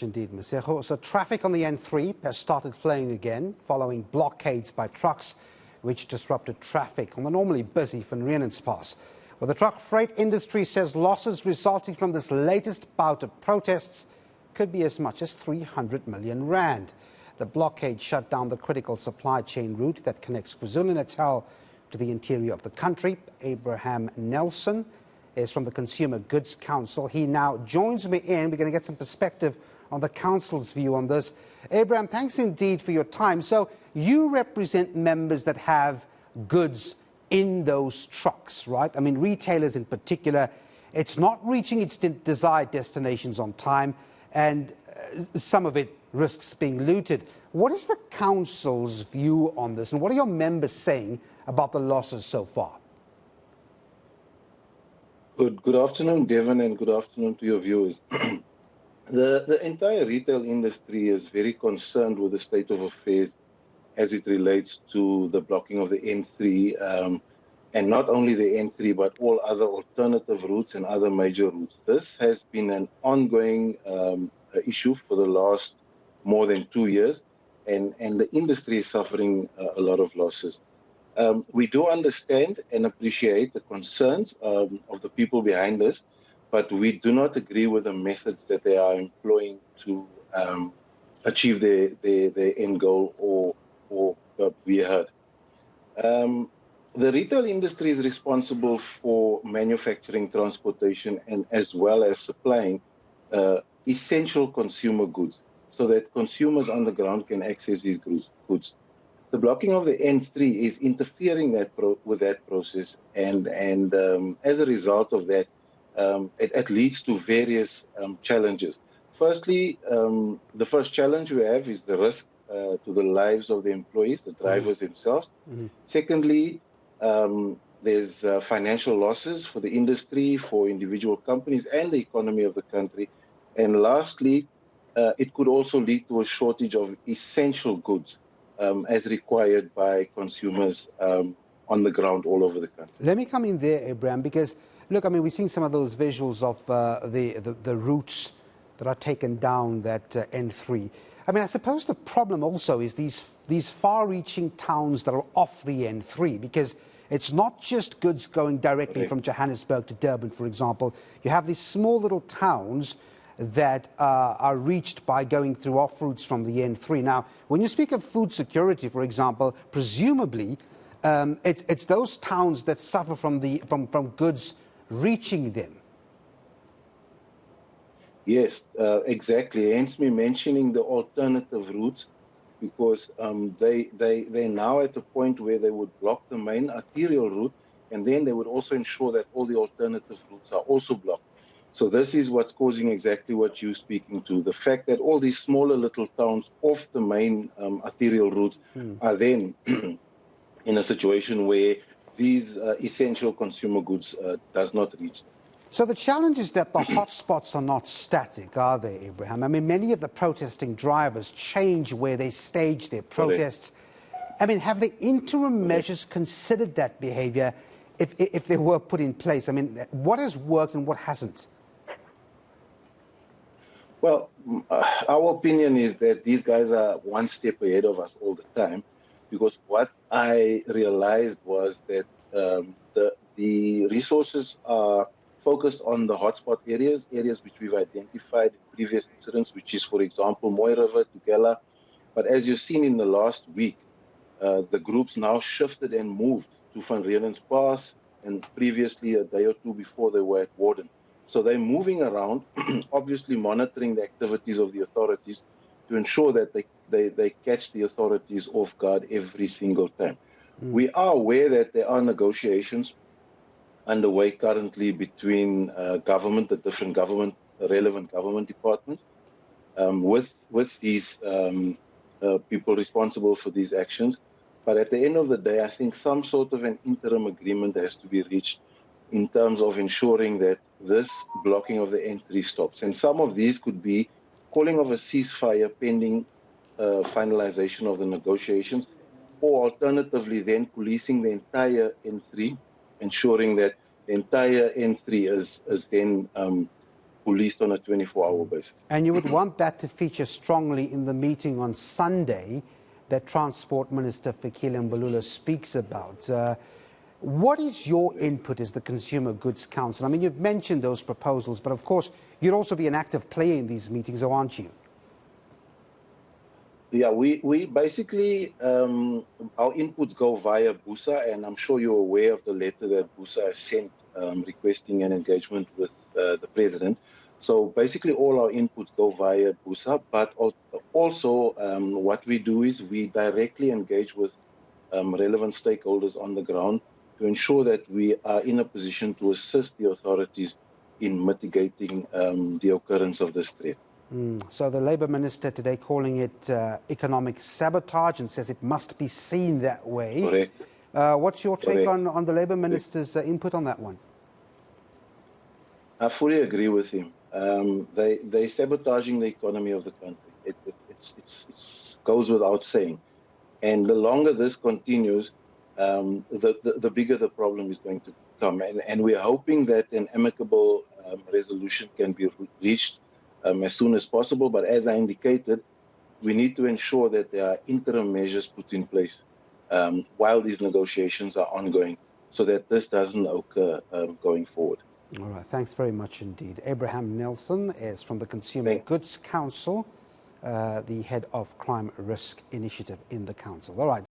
much indeed, Masego. So traffic on the N3 has started flowing again following blockades by trucks which disrupted traffic on the normally busy Van Rieman's Pass. Well, the truck freight industry says losses resulting from this latest bout of protests could be as much as 300 million rand. The blockade shut down the critical supply chain route that connects KwaZulu-Natal to the interior of the country. Abraham Nelson is from the Consumer Goods Council. He now joins me in. We're going to get some perspective on the council's view on this. Abraham, thanks indeed for your time. So you represent members that have goods in those trucks, right? I mean, retailers in particular. It's not reaching its desired destinations on time, and some of it risks being looted. What is the council's view on this, and what are your members saying about the losses so far? Good afternoon, Devon, and good afternoon to your viewers. The entire retail industry is very concerned with the state of affairs as it relates to the blocking of the N3, and not only the N3, but all other alternative routes and other major routes. This has been an ongoing issue for the last more than 2 years, and the industry is suffering a lot of losses. We do understand and appreciate the concerns of the people behind this, but we do not agree with the methods that they are employing to achieve their end goal or be heard. The retail industry is responsible for manufacturing, transportation, and as well as supplying essential consumer goods so that consumers on the ground can access these goods. The blocking of the N3 is interfering with that process, and as a result of that, it leads to various challenges. Firstly, the first challenge we have is the risk to the lives of the employees, the drivers themselves. Secondly, there's financial losses for the industry, for individual companies, and the economy of the country. And lastly, it could also lead to a shortage of essential goods as required by consumers on the ground all over the country. Let me come in there, Abraham, because, look, I mean, we've seen some of those visuals of the routes that are taken down that N3. I mean, I suppose the problem also is these far-reaching towns that are off the N3, because it's not just goods going directly from Johannesburg to Durban, for example. You have these small little towns that are reached by going through off routes from the N3. Now, when you speak of food security, for example, presumably it's those towns that suffer from goods reaching them. Yes, exactly. Hence me mentioning the alternative routes, because they're now at a point where they would block the main arterial route, and then they would also ensure that all the alternative routes are also blocked. So this is what's causing exactly what you're speaking to. The fact that all these smaller little towns off the main arterial routes are then in a situation where these essential consumer goods does not reach them. So the challenge is that the hotspots are not static, are they, Abraham? I mean, many of the protesting drivers change where they stage their protests. I mean, have the interim measures considered that behavior if they were put in place? I mean, what has worked and what hasn't? Well, our opinion is that these guys are one step ahead of us all the time, because what I realized was that the resources are focused on the hotspot areas which we've identified in previous incidents, which is, for example, Mooi River, Tugela. But as you've seen in the last week, the groups now shifted and moved to Van Rieman's Pass, and previously a day or two before they were at Warden. So they're moving around, obviously monitoring the activities of the authorities to ensure that they catch the authorities off guard every single time. We are aware that there are negotiations underway currently between government, the different relevant government departments, with these people responsible for these actions. But at the end of the day, I think some sort of an interim agreement has to be reached in terms of ensuring that this blocking of the N3 stops. And some of these could be calling of a ceasefire pending finalization of the negotiations, or alternatively then policing the entire N3, ensuring that the entire N3 is then policed on a 24-hour basis. And you would want that to feature strongly in the meeting on Sunday that Transport Minister Fikile Mbalula speaks about. What is your input as the Consumer Goods Council? I mean, you've mentioned those proposals, but of course, you'd also be an active player in these meetings, aren't you? Yeah, we basically, our inputs go via BUSA, and I'm sure you're aware of the letter that BUSA has sent requesting an engagement with the President. So basically all our inputs go via BUSA, but also what we do is we directly engage with relevant stakeholders on the ground to ensure that we are in a position to assist the authorities in mitigating the occurrence of this threat. So the Labour Minister today calling it economic sabotage and says it must be seen that way. Correct. What's your take on the Labour Minister's input on that one? I fully agree with him. They're sabotaging the economy of the country. It goes without saying. And the longer this continues, the bigger the problem is going to become. And we're hoping that an amicable resolution can be reached as soon as possible. But as I indicated, we need to ensure that there are interim measures put in place while these negotiations are ongoing so that this doesn't occur going forward. All right. Thanks very much indeed. Abraham Nelson is from the Consumer Goods Council, the head of Crime Risk Initiative in the Council. All right.